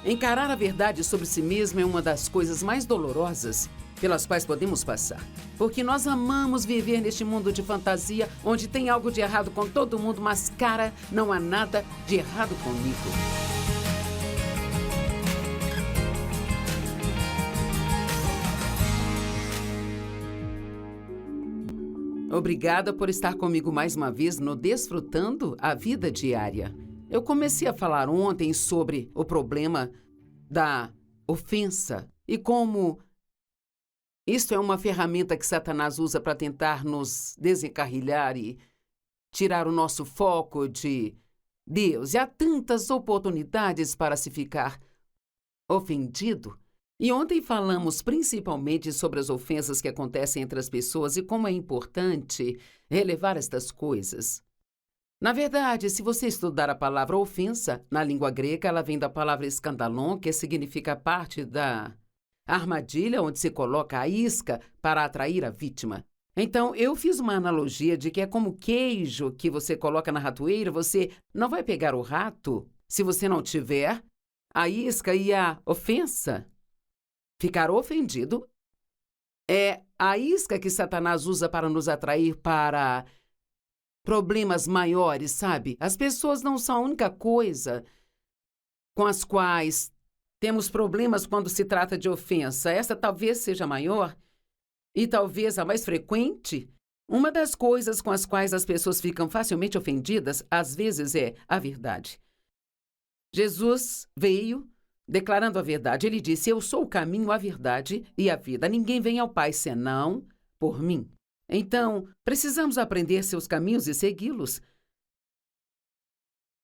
Encarar a verdade sobre si mesmo é uma das coisas mais dolorosas pelas quais podemos passar. Porque nós amamos viver neste mundo de fantasia, onde tem algo de errado com todo mundo, mas, cara, não há nada de errado comigo. Obrigada por estar comigo mais uma vez no Desfrutando a Vida Diária. Eu comecei a falar ontem sobre o problema da ofensa e como isto é uma ferramenta que Satanás usa para tentar nos desencarrilhar e tirar o nosso foco de Deus. E há tantas oportunidades para se ficar ofendido. E ontem falamos principalmente sobre as ofensas que acontecem entre as pessoas e como é importante relevar estas coisas. Na verdade, se você estudar a palavra ofensa, na língua grega, ela vem da palavra escandalon, que significa parte da armadilha onde se coloca a isca para atrair a vítima. Então, eu fiz uma analogia de que é como queijo que você coloca na ratoeira, você não vai pegar o rato se você não tiver a isca e a ofensa. Ficar ofendido é a isca que Satanás usa para nos atrair para problemas maiores, sabe? As pessoas não são a única coisa com as quais temos problemas quando se trata de ofensa. Essa talvez seja a maior e talvez a mais frequente. Uma das coisas com as quais as pessoas ficam facilmente ofendidas, às vezes, é a verdade. Jesus veio declarando a verdade. Ele disse: eu sou o caminho, a verdade e a vida. Ninguém vem ao Pai senão por mim. Então, precisamos aprender seus caminhos e segui-los.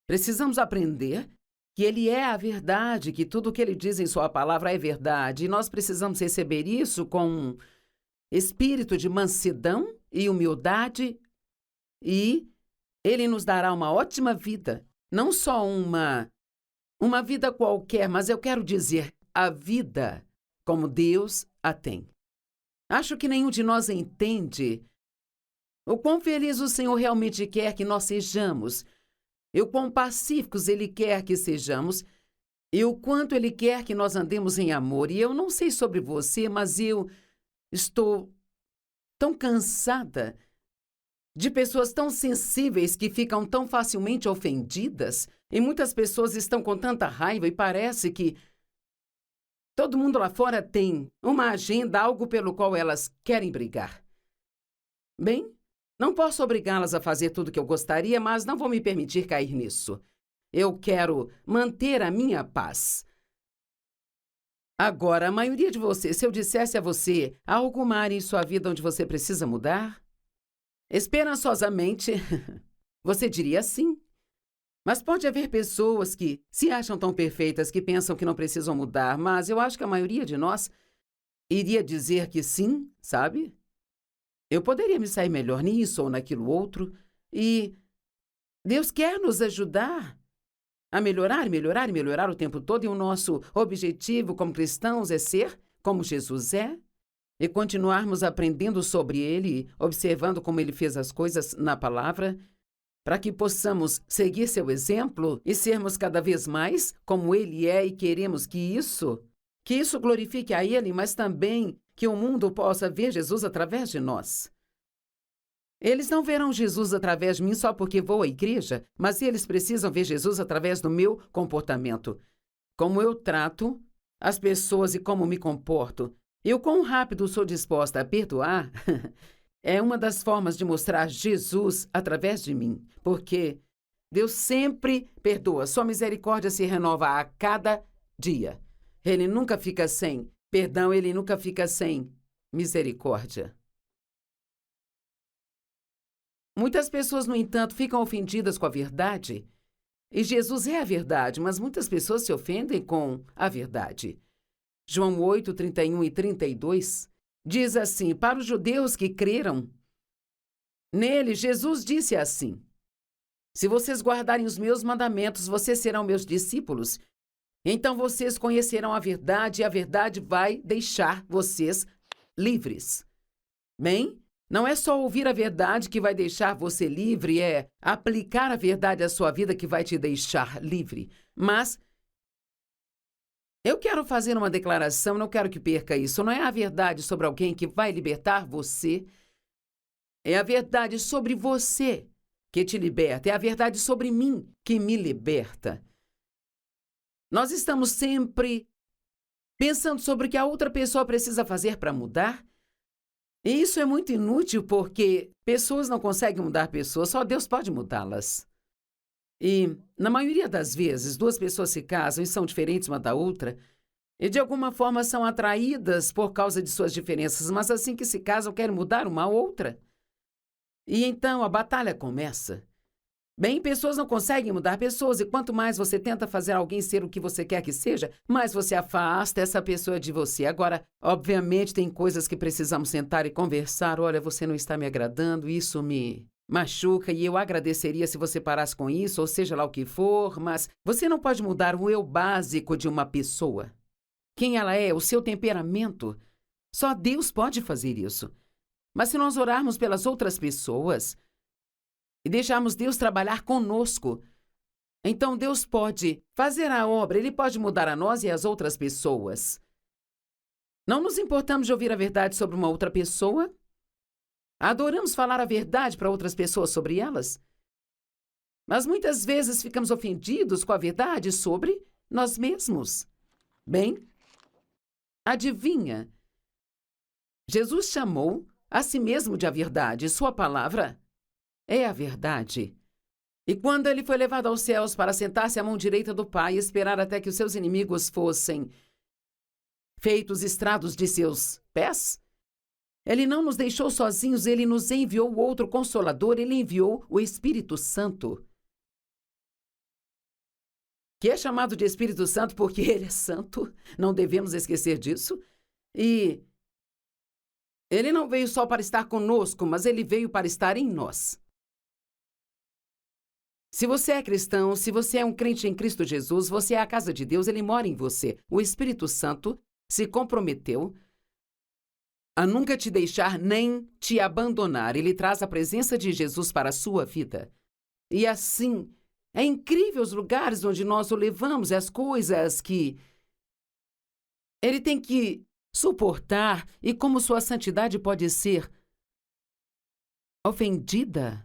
Precisamos aprender que Ele é a verdade, que tudo o que Ele diz em Sua palavra é verdade. E nós precisamos receber isso com um espírito de mansidão e humildade. E Ele nos dará uma ótima vida. Não só uma vida qualquer, mas eu quero dizer a vida como Deus a tem. Acho que nenhum de nós entende o quão feliz o Senhor realmente quer que nós sejamos, e o quão pacíficos Ele quer que sejamos, e o quanto Ele quer que nós andemos em amor. E eu não sei sobre você, mas eu estou tão cansada de pessoas tão sensíveis que ficam tão facilmente ofendidas, e muitas pessoas estão com tanta raiva e parece que todo mundo lá fora tem uma agenda, algo pelo qual elas querem brigar. Bem, não posso obrigá-las a fazer tudo o que eu gostaria, mas não vou me permitir cair nisso. Eu quero manter a minha paz. Agora, a maioria de vocês, se eu dissesse a você, há alguma área em sua vida onde você precisa mudar? Esperançosamente, você diria sim. Mas pode haver pessoas que se acham tão perfeitas que pensam que não precisam mudar, mas eu acho que a maioria de nós iria dizer que sim, sabe? Eu poderia me sair melhor nisso ou naquilo outro, e Deus quer nos ajudar a melhorar, melhorar e melhorar o tempo todo, e o nosso objetivo como cristãos é ser como Jesus é, e continuarmos aprendendo sobre Ele, observando como Ele fez as coisas na palavra, para que possamos seguir seu exemplo e sermos cada vez mais como Ele é, e queremos que isso glorifique a Ele, mas também que o mundo possa ver Jesus através de nós. Eles não verão Jesus através de mim só porque vou à igreja, mas eles precisam ver Jesus através do meu comportamento. Como eu trato as pessoas e como me comporto. E o quão rápido sou disposta a perdoar é uma das formas de mostrar Jesus através de mim. Porque Deus sempre perdoa. Sua misericórdia se renova a cada dia. Ele nunca fica sem perdão, Ele nunca fica sem misericórdia. Muitas pessoas, no entanto, ficam ofendidas com a verdade. E Jesus é a verdade, mas muitas pessoas se ofendem com a verdade. João 8, 31 e 32 diz assim: para os judeus que creram nele, Jesus disse assim: se vocês guardarem os meus mandamentos, vocês serão meus discípulos. Então vocês conhecerão a verdade, e a verdade vai deixar vocês livres. Bem, não é só ouvir a verdade que vai deixar você livre, é aplicar a verdade à sua vida que vai te deixar livre. Mas Eu quero fazer uma declaração, não quero que perca isso. Não é a verdade sobre alguém que vai libertar você. É a verdade sobre você que te liberta. É a verdade sobre mim que me liberta. Nós estamos sempre pensando sobre o que a outra pessoa precisa fazer para mudar. E isso é muito inútil porque pessoas não conseguem mudar pessoas, só Deus pode mudá-las. E, na maioria das vezes, duas pessoas se casam e são diferentes uma da outra, e de alguma forma são atraídas por causa de suas diferenças, mas assim que se casam querem mudar uma a outra. E então a batalha começa. Bem, pessoas não conseguem mudar pessoas, e quanto mais você tenta fazer alguém ser o que você quer que seja, mais você afasta essa pessoa de você. Agora, obviamente, tem coisas que precisamos sentar e conversar. Olha, você não está me agradando, isso me machuca, e eu agradeceria se você parasse com isso, ou seja lá o que for, mas você não pode mudar o eu básico de uma pessoa. Quem ela é, o seu temperamento. Só Deus pode fazer isso. Mas se nós orarmos pelas outras pessoas e deixarmos Deus trabalhar conosco, então Deus pode fazer a obra, Ele pode mudar a nós e as outras pessoas. Não nos importamos de ouvir a verdade sobre uma outra pessoa? Adoramos falar a verdade para outras pessoas sobre elas? Mas muitas vezes ficamos ofendidos com a verdade sobre nós mesmos. Bem, adivinha? Jesus chamou a si mesmo de a verdade. Sua palavra é a verdade. E quando ele foi levado aos céus para sentar-se à mão direita do Pai e esperar até que os seus inimigos fossem feitos estrados de seus pés, ele não nos deixou sozinhos, ele nos enviou o outro Consolador, ele enviou o Espírito Santo, que é chamado de Espírito Santo porque ele é santo, não devemos esquecer disso. E ele não veio só para estar conosco, mas ele veio para estar em nós. Se você é cristão, se você é um crente em Cristo Jesus, você é a casa de Deus, ele mora em você. O Espírito Santo se comprometeu a nunca te deixar nem te abandonar. Ele traz a presença de Jesus para a sua vida. E assim, é incrível os lugares onde nós o levamos, as coisas que ele tem que suportar e como sua santidade pode ser ofendida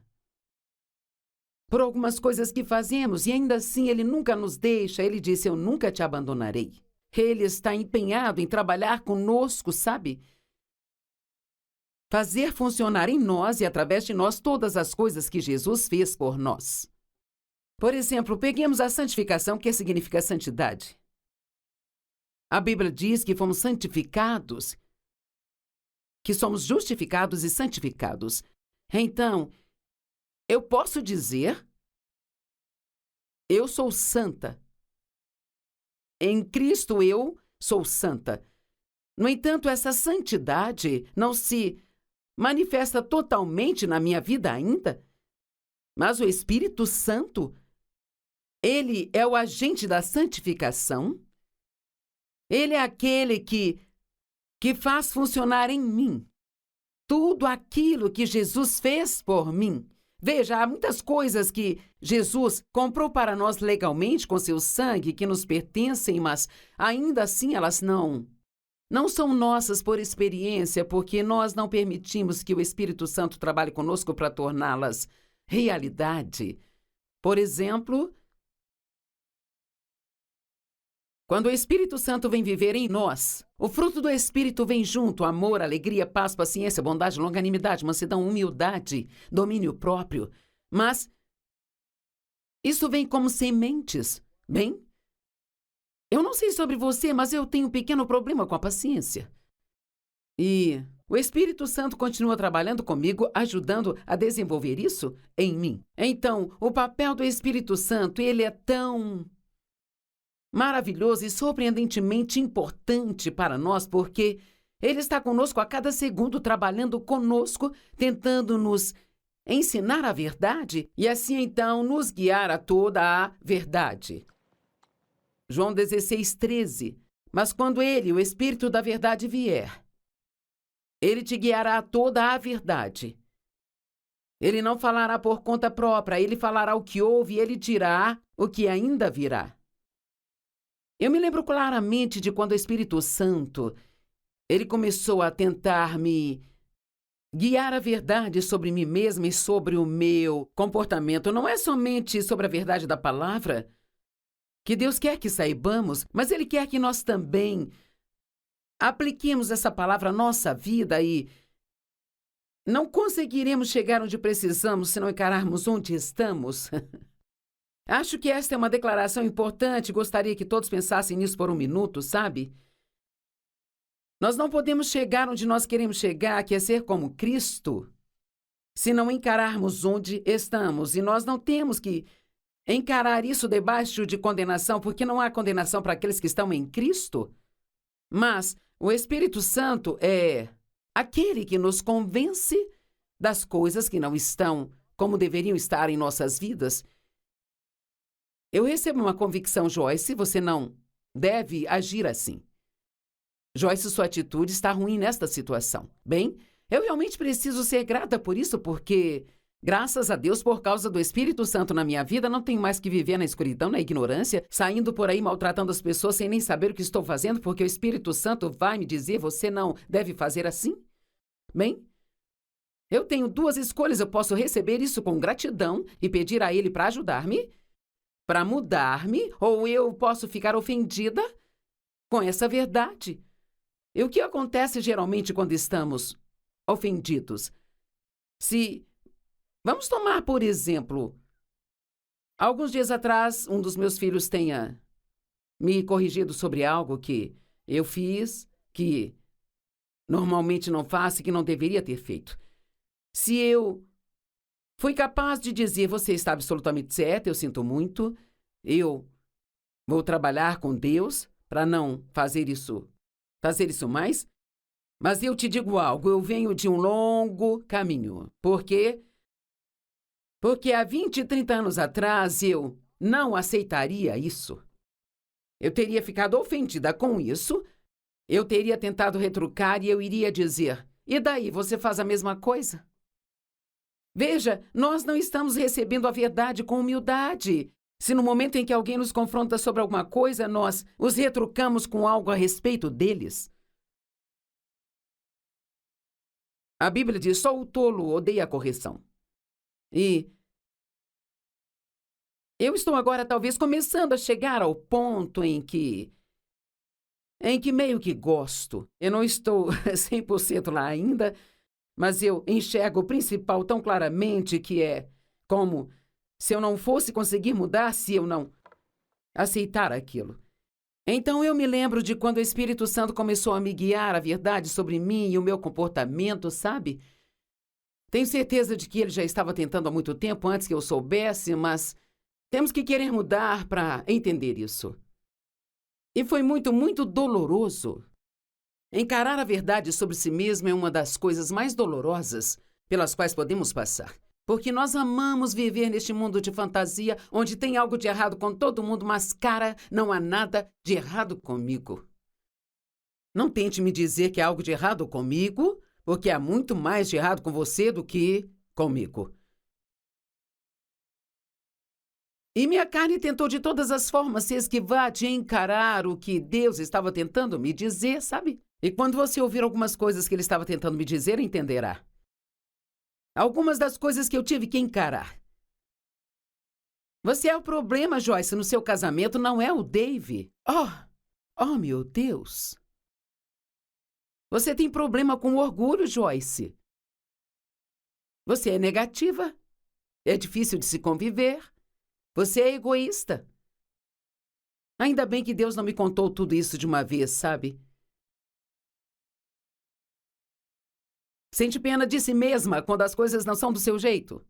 por algumas coisas que fazemos, e ainda assim ele nunca nos deixa. Ele disse, eu nunca te abandonarei. Ele está empenhado em trabalhar conosco, sabe? Fazer funcionar em nós e através de nós todas as coisas que Jesus fez por nós. Por exemplo, peguemos a santificação, que significa santidade. A Bíblia diz que fomos santificados, que somos justificados e santificados. Então, eu posso dizer, eu sou santa. Em Cristo eu sou santa. No entanto, essa santidade não se manifesta totalmente na minha vida ainda, mas o Espírito Santo, ele é o agente da santificação. Ele é aquele que faz funcionar em mim tudo aquilo que Jesus fez por mim. Veja, há muitas coisas que Jesus comprou para nós legalmente com seu sangue, que nos pertencem, mas ainda assim elas não são nossas por experiência, porque nós não permitimos que o Espírito Santo trabalhe conosco para torná-las realidade. Por exemplo, quando o Espírito Santo vem viver em nós, o fruto do Espírito vem junto: amor, alegria, paz, paciência, bondade, longanimidade, mansidão, humildade, domínio próprio. Mas isso vem como sementes. Bem, eu não sei sobre você, mas eu tenho um pequeno problema com a paciência. E o Espírito Santo continua trabalhando comigo, ajudando a desenvolver isso em mim. Então, o papel do Espírito Santo, ele é tão maravilhoso e surpreendentemente importante para nós, porque ele está conosco a cada segundo, trabalhando conosco, tentando nos ensinar a verdade e assim então nos guiar a toda a verdade. João 16:13. Mas quando ele, o Espírito da verdade, vier, ele te guiará a toda a verdade. Ele não falará por conta própria, ele falará o que ouve e ele dirá o que ainda virá. Eu me lembro claramente de quando o Espírito Santo, ele começou a tentar me guiar a verdade sobre mim mesma e sobre o meu comportamento. Não é somente sobre a verdade da palavra, que Deus quer que saibamos, mas Ele quer que nós também apliquemos essa palavra à nossa vida e não conseguiremos chegar onde precisamos se não encararmos onde estamos. Acho que esta é uma declaração importante. Gostaria que todos pensassem nisso por um minuto, sabe? Nós não podemos chegar onde nós queremos chegar, que é ser como Cristo, se não encararmos onde estamos. E nós não temos que encarar isso debaixo de condenação, porque não há condenação para aqueles que estão em Cristo. Mas o Espírito Santo é aquele que nos convence das coisas que não estão como deveriam estar em nossas vidas. Eu recebo uma convicção, Joyce, você não deve agir assim. Joyce, sua atitude está ruim nesta situação. Bem, eu realmente preciso ser grata por isso, porque, graças a Deus, por causa do Espírito Santo na minha vida, não tenho mais que viver na escuridão, na ignorância, saindo por aí maltratando as pessoas sem nem saber o que estou fazendo, porque o Espírito Santo vai me dizer, você não deve fazer assim? Bem, eu tenho duas escolhas. Eu posso receber isso com gratidão e pedir a Ele para ajudar-me, para mudar-me, ou eu posso ficar ofendida com essa verdade. E o que acontece geralmente quando estamos ofendidos? Vamos tomar, por exemplo, alguns dias atrás, um dos meus filhos tenha me corrigido sobre algo que eu fiz, que normalmente não faço e que não deveria ter feito. Se eu fui capaz de dizer, você está absolutamente certa, eu sinto muito, eu vou trabalhar com Deus para não fazer isso mais, mas eu te digo algo, eu venho de um longo caminho. Por quê? Porque há 20, 30 anos atrás eu não aceitaria isso. Eu teria ficado ofendida com isso, eu teria tentado retrucar e eu iria dizer, e daí, você faz a mesma coisa? Veja, nós não estamos recebendo a verdade com humildade. Se no momento em que alguém nos confronta sobre alguma coisa, nós os retrucamos com algo a respeito deles. A Bíblia diz, só o tolo odeia a correção. E eu estou agora talvez começando a chegar ao ponto em que meio que gosto. Eu não estou 100% lá ainda, mas eu enxergo o principal tão claramente, que é como se eu não fosse conseguir mudar se eu não aceitar aquilo. Então eu me lembro de quando o Espírito Santo começou a me guiar a verdade sobre mim e o meu comportamento, sabe? Tenho certeza de que ele já estava tentando há muito tempo antes que eu soubesse, mas temos que querer mudar para entender isso. E foi muito, muito doloroso. Encarar a verdade sobre si mesmo é uma das coisas mais dolorosas pelas quais podemos passar. Porque nós amamos viver neste mundo de fantasia, onde tem algo de errado com todo mundo, mas, cara, não há nada de errado comigo. Não tente me dizer que há algo de errado comigo, porque há muito mais de errado com você do que comigo. E minha carne tentou de todas as formas se esquivar de encarar o que Deus estava tentando me dizer, sabe? E quando você ouvir algumas coisas que ele estava tentando me dizer, entenderá. Algumas das coisas que eu tive que encarar. Você é o problema, Joyce, no seu casamento, não é o Dave. Oh, meu Deus. Você tem problema com orgulho, Joyce. Você é negativa. É difícil de se conviver. Você é egoísta. Ainda bem que Deus não me contou tudo isso de uma vez, sabe? Sente pena de si mesma quando as coisas não são do seu jeito.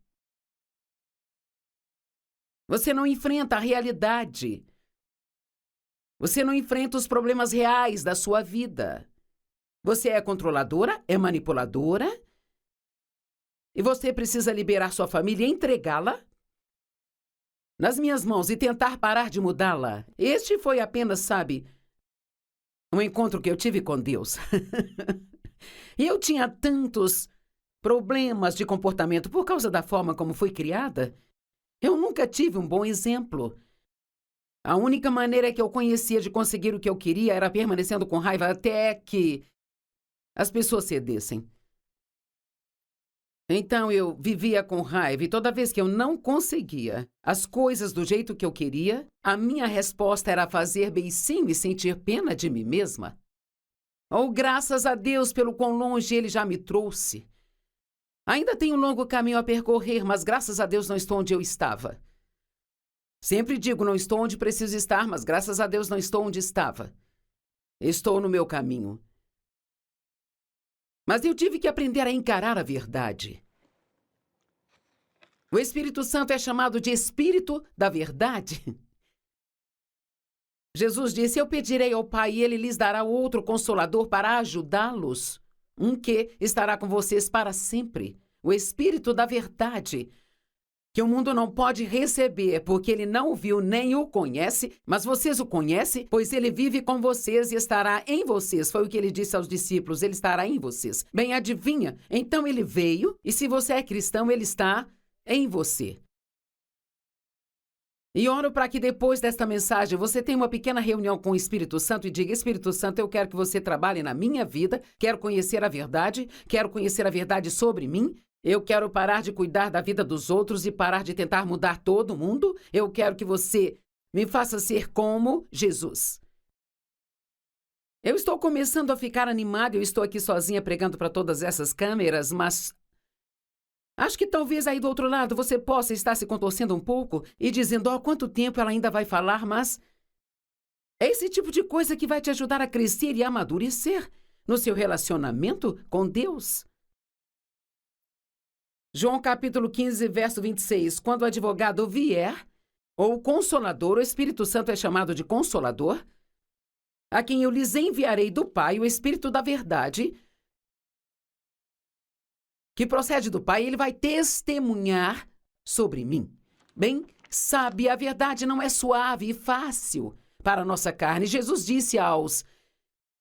Você não enfrenta a realidade. Você não enfrenta os problemas reais da sua vida. Você é controladora, é manipuladora, e você precisa liberar sua família e entregá-la nas minhas mãos e tentar parar de mudá-la. Este foi apenas, sabe, um encontro que eu tive com Deus. E eu tinha tantos problemas de comportamento por causa da forma como fui criada. Eu nunca tive um bom exemplo. A única maneira que eu conhecia de conseguir o que eu queria era permanecendo com raiva até que as pessoas cedessem. Então eu vivia com raiva e toda vez que eu não conseguia as coisas do jeito que eu queria, a minha resposta era fazer beicinho e sentir pena de mim mesma. Oh, graças a Deus pelo quão longe Ele já me trouxe. Ainda tenho um longo caminho a percorrer, mas graças a Deus não estou onde eu estava. Sempre digo, não estou onde preciso estar, mas graças a Deus não estou onde estava. Estou no meu caminho. Mas eu tive que aprender a encarar a verdade. O Espírito Santo é chamado de Espírito da Verdade. Jesus disse, eu pedirei ao Pai e Ele lhes dará outro Consolador para ajudá-los. Um que estará com vocês para sempre. O Espírito da Verdade, que o mundo não pode receber, porque ele não o viu nem o conhece, mas vocês o conhecem, pois ele vive com vocês e estará em vocês. Foi o que ele disse aos discípulos, ele estará em vocês. Bem, adivinha? Então ele veio, e se você é cristão, ele está em você. E oro para que depois desta mensagem você tenha uma pequena reunião com o Espírito Santo e diga, Espírito Santo, eu quero que você trabalhe na minha vida, quero conhecer a verdade sobre mim. Eu quero parar de cuidar da vida dos outros e parar de tentar mudar todo mundo. Eu quero que você me faça ser como Jesus. Eu estou começando a ficar animada, eu estou aqui sozinha pregando para todas essas câmeras, mas acho que talvez aí do outro lado você possa estar se contorcendo um pouco e dizendo, ó, quanto tempo ela ainda vai falar, mas é esse tipo de coisa que vai te ajudar a crescer e a amadurecer no seu relacionamento com Deus. João capítulo 15, verso 26. Quando o advogado vier, ou o Consolador, o Espírito Santo é chamado de Consolador, a quem eu lhes enviarei do Pai, o Espírito da Verdade, que procede do Pai, ele vai testemunhar sobre mim. Bem, sabe, a verdade não é suave e fácil para a nossa carne. Jesus disse aos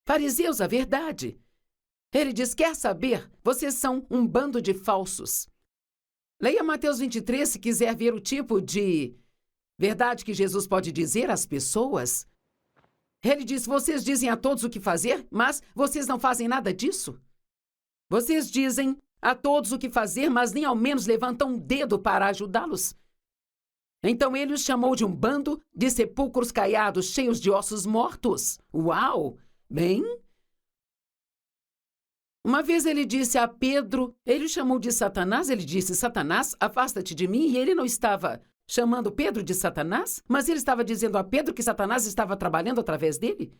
fariseus a verdade. Ele diz, quer saber? Vocês são um bando de falsos. Leia Mateus 23 se quiser ver o tipo de verdade que Jesus pode dizer às pessoas. Ele diz, vocês dizem a todos o que fazer, mas vocês não fazem nada disso. Vocês dizem a todos o que fazer, mas nem ao menos levantam um dedo para ajudá-los. Então ele os chamou de um bando de sepulcros caiados, cheios de ossos mortos. Uau! Bem... Uma vez ele disse a Pedro, ele o chamou de Satanás, ele disse, Satanás, afasta-te de mim, e ele não estava chamando Pedro de Satanás, mas ele estava dizendo a Pedro que Satanás estava trabalhando através dele.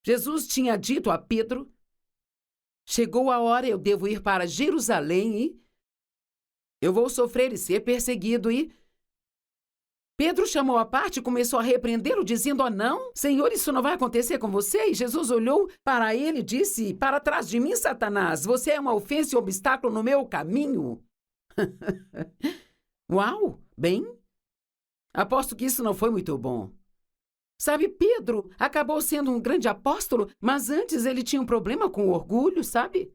Jesus tinha dito a Pedro, chegou a hora, eu devo ir para Jerusalém e eu vou sofrer e ser perseguido e... Pedro chamou à parte e começou a repreendê-lo, dizendo, não, Senhor, isso não vai acontecer com você. E Jesus olhou para ele e disse, para trás de mim, Satanás, você é uma ofensa e obstáculo no meu caminho. Uau, bem, aposto que isso não foi muito bom. Sabe, Pedro acabou sendo um grande apóstolo, mas antes ele tinha um problema com o orgulho, sabe?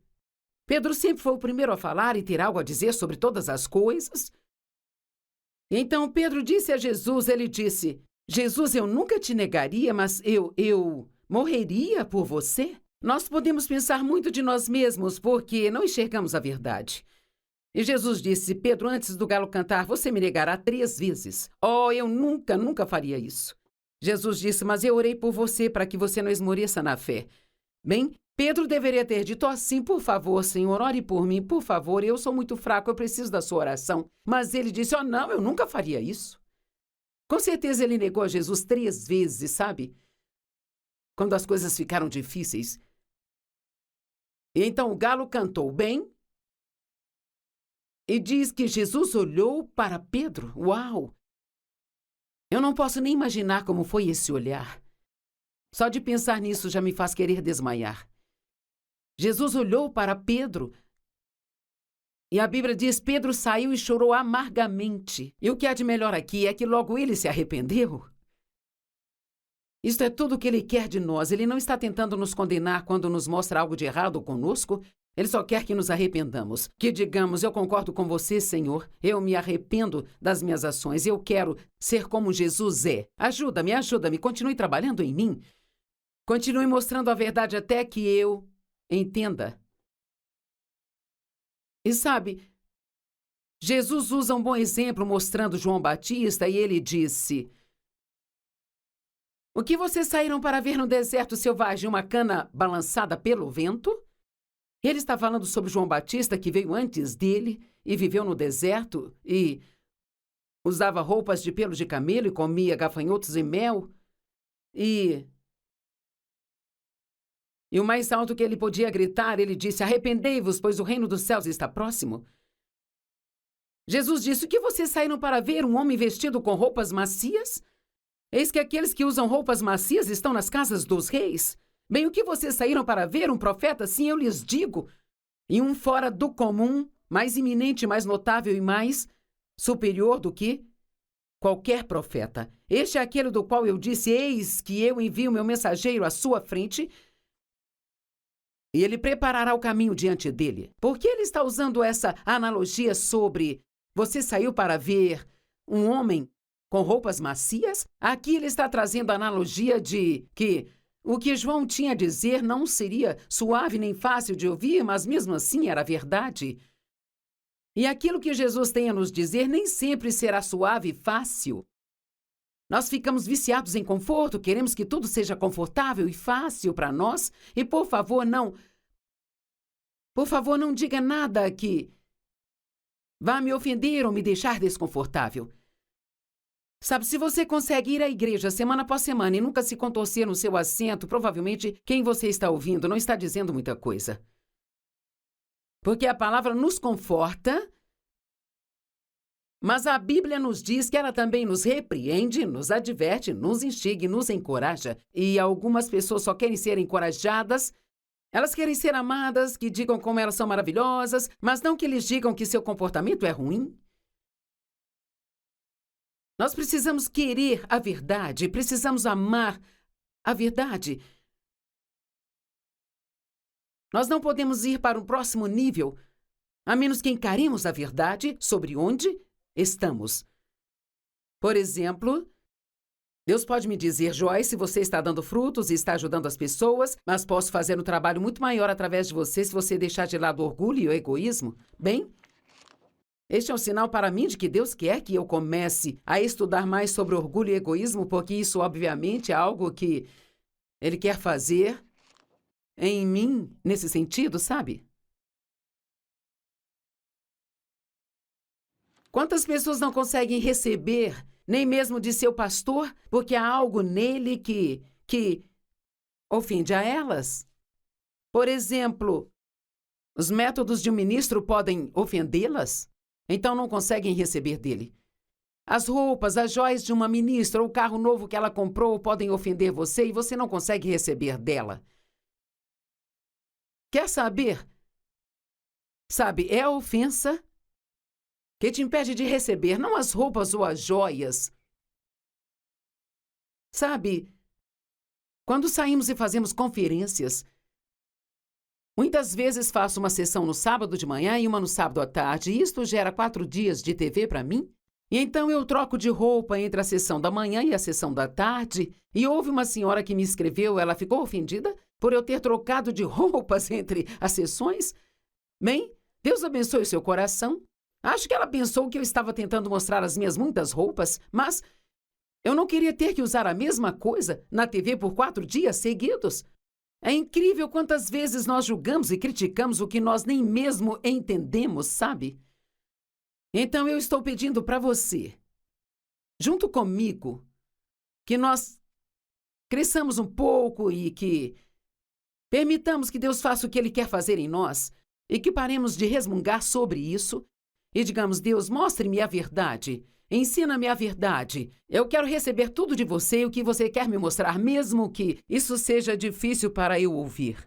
Pedro sempre foi o primeiro a falar e ter algo a dizer sobre todas as coisas. Então Pedro disse a Jesus, ele disse, Jesus, eu nunca te negaria, mas eu morreria por você? Nós podemos pensar muito de nós mesmos porque não enxergamos a verdade. E Jesus disse, Pedro, antes do galo cantar, você me negará 3 vezes. Oh, eu nunca faria isso. Jesus disse, mas eu orei por você para que você não esmoreça na fé. Bem, Pedro deveria ter dito assim, por favor, Senhor, ore por mim, por favor, eu sou muito fraco, eu preciso da sua oração. Mas ele disse, não, eu nunca faria isso. Com certeza ele negou a Jesus 3 vezes, sabe? Quando as coisas ficaram difíceis. E então o galo cantou bem e diz que Jesus olhou para Pedro. Uau! Eu não posso nem imaginar como foi esse olhar. Só de pensar nisso já me faz querer desmaiar. Jesus olhou para Pedro e a Bíblia diz, Pedro saiu e chorou amargamente. E o que há de melhor aqui é que logo ele se arrependeu. Isto é tudo o que ele quer de nós. Ele não está tentando nos condenar quando nos mostra algo de errado conosco. Ele só quer que nos arrependamos, que digamos, eu concordo com você, Senhor, eu me arrependo das minhas ações, eu quero ser como Jesus é. Ajuda-me, continue trabalhando em mim. Continue mostrando a verdade até que eu entenda. E sabe, Jesus usa um bom exemplo mostrando João Batista e ele disse: o que vocês saíram para ver no deserto selvagem, uma cana balançada pelo vento? Ele está falando sobre João Batista, que veio antes dele e viveu no deserto e usava roupas de pelo de camelo e comia gafanhotos e mel. E o mais alto que ele podia gritar, ele disse: arrependei-vos, pois o reino dos céus está próximo. Jesus disse: o que vocês saíram para ver, um homem vestido com roupas macias? Eis que aqueles que usam roupas macias estão nas casas dos reis. Bem, o que vocês saíram para ver, um profeta? Sim, eu lhes digo. E um fora do comum, mais iminente, mais notável e mais superior do que qualquer profeta. Este é aquele do qual eu disse: eis que eu envio meu mensageiro à sua frente, e ele preparará o caminho diante dele. Por que ele está usando essa analogia sobre você saiu para ver um homem com roupas macias? Aqui ele está trazendo a analogia de que o que João tinha a dizer não seria suave nem fácil de ouvir, mas mesmo assim era verdade. E aquilo que Jesus tem a nos dizer nem sempre será suave e fácil. Nós ficamos viciados em conforto, queremos que tudo seja confortável e fácil para nós. E por favor, não diga nada que vá me ofender ou me deixar desconfortável. Sabe, se você consegue ir à igreja semana após semana e nunca se contorcer no seu assento, provavelmente quem você está ouvindo não está dizendo muita coisa. Porque a palavra nos conforta, mas a Bíblia nos diz que ela também nos repreende, nos adverte, nos instiga e nos encoraja. E algumas pessoas só querem ser encorajadas, elas querem ser amadas, que digam como elas são maravilhosas, mas não que eles digam que seu comportamento é ruim. Nós precisamos querer a verdade, precisamos amar a verdade. Nós não podemos ir para um próximo nível, a menos que encaremos a verdade sobre onde estamos. Por exemplo, Deus pode me dizer: Joyce, você está dando frutos e está ajudando as pessoas, mas posso fazer um trabalho muito maior através de você se você deixar de lado o orgulho e o egoísmo. Bem, este é um sinal para mim de que Deus quer que eu comece a estudar mais sobre orgulho e egoísmo, porque isso, obviamente, é algo que Ele quer fazer em mim nesse sentido, sabe? Quantas pessoas não conseguem receber, nem mesmo de seu pastor, porque há algo nele que ofende a elas? Por exemplo, os métodos de um ministro podem ofendê-las? Então não conseguem receber dele. As roupas, as joias de uma ministra ou o carro novo que ela comprou podem ofender você e você não consegue receber dela. Quer saber? Sabe, é a ofensa que te impede de receber, não as roupas ou as joias. Sabe, quando saímos e fazemos conferências, muitas vezes faço uma sessão no sábado de manhã e uma no sábado à tarde, e isto gera 4 dias de TV para mim. E então eu troco de roupa entre a sessão da manhã e a sessão da tarde, e houve uma senhora que me escreveu, ela ficou ofendida por eu ter trocado de roupas entre as sessões. Bem, Deus abençoe o seu coração. Acho que ela pensou que eu estava tentando mostrar as minhas muitas roupas, mas eu não queria ter que usar a mesma coisa na TV por 4 dias seguidos. É incrível quantas vezes nós julgamos e criticamos o que nós nem mesmo entendemos, sabe? Então eu estou pedindo para você, junto comigo, que nós cresçamos um pouco e que permitamos que Deus faça o que Ele quer fazer em nós e que paremos de resmungar sobre isso e digamos: Deus, mostre-me a verdade, ensina-me a verdade. Eu quero receber tudo de você e o que você quer me mostrar, mesmo que isso seja difícil para eu ouvir.